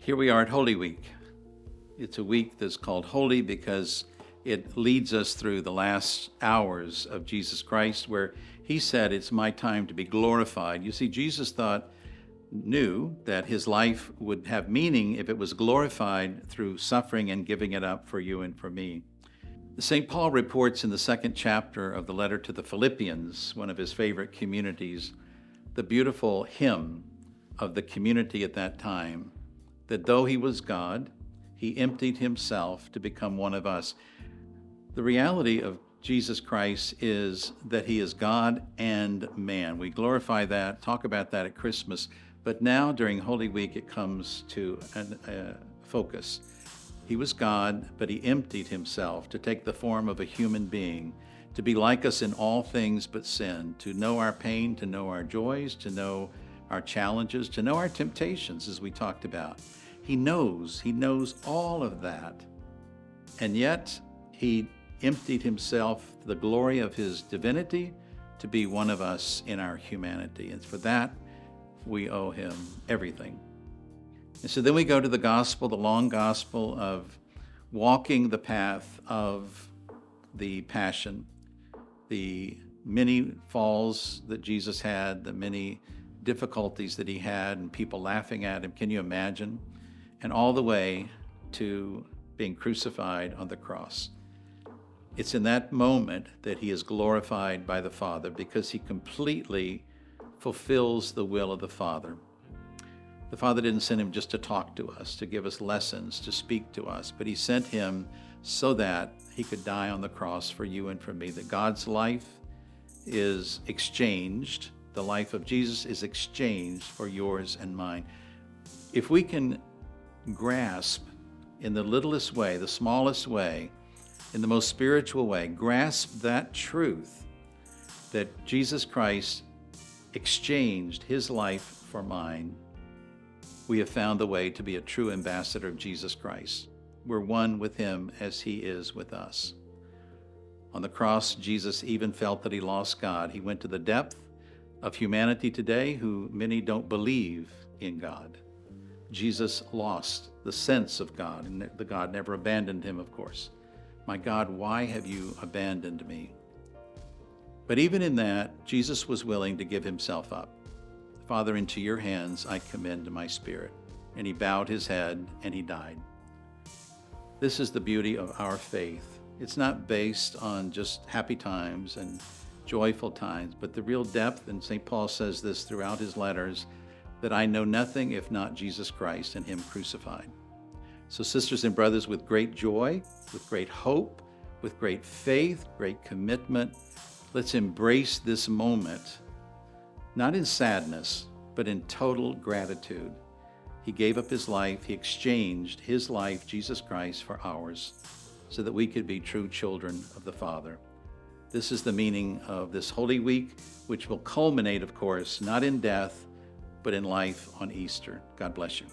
Here we are at Holy Week. It's a week that's called Holy because it leads us through the last hours of Jesus Christ, where he said, "It's my time to be glorified." You see, Jesus knew that his life would have meaning if it was glorified through suffering and giving it up for you and for me. St. Paul reports in the second chapter of the letter to the Philippians, one of his favorite communities, the beautiful hymn of the community at that time, that though he was God, he emptied himself to become one of us. The reality of Jesus Christ is that he is God and man. We glorify that, talk about that at Christmas, but now during Holy Week it comes to a focus. He was God, but he emptied himself to take the form of a human being, to be like us in all things but sin, to know our pain, to know our joys, to know our challenges, to know our temptations, as we talked about. He knows all of that. And yet he emptied himself to the glory of his divinity to be one of us in our humanity. And for that, we owe him everything. And so then we go to the gospel, the long gospel of walking the path of the Passion, the many falls that Jesus had, the many difficulties that he had, and people laughing at him. Can you imagine? And all the way to being crucified on the cross. It's in that moment that he is glorified by the Father, because he completely fulfills the will of the Father. The Father didn't send him just to talk to us, to give us lessons, to speak to us, but he sent him so that he could die on the cross for you and for me, that God's life is exchanged. The life of Jesus is exchanged for yours and mine. If we can grasp in the littlest way, the smallest way, in the most spiritual way, grasp that truth that Jesus Christ exchanged his life for mine, we have found the way to be a true ambassador of Jesus Christ. We're one with him as he is with us. On the cross, Jesus even felt that he lost God. He went to the depth of humanity today, who many don't believe in God. Jesus lost the sense of God, and the God never abandoned him, of course. My God, why have you abandoned me? But even in that, Jesus was willing to give himself up. Father, into your hands I commend my spirit. And he bowed his head and he died. This is the beauty of our faith. It's not based on just happy times and joyful times, but the real depth, and St. Paul says this throughout his letters, that I know nothing if not Jesus Christ and him crucified. So sisters and brothers, with great joy, with great hope, with great faith, great commitment, let's embrace this moment, not in sadness, but in total gratitude. He gave up his life. He exchanged his life, Jesus Christ, for ours, so that we could be true children of the Father. This is the meaning of this Holy Week, which will culminate, of course, not in death, but in life on Easter. God bless you.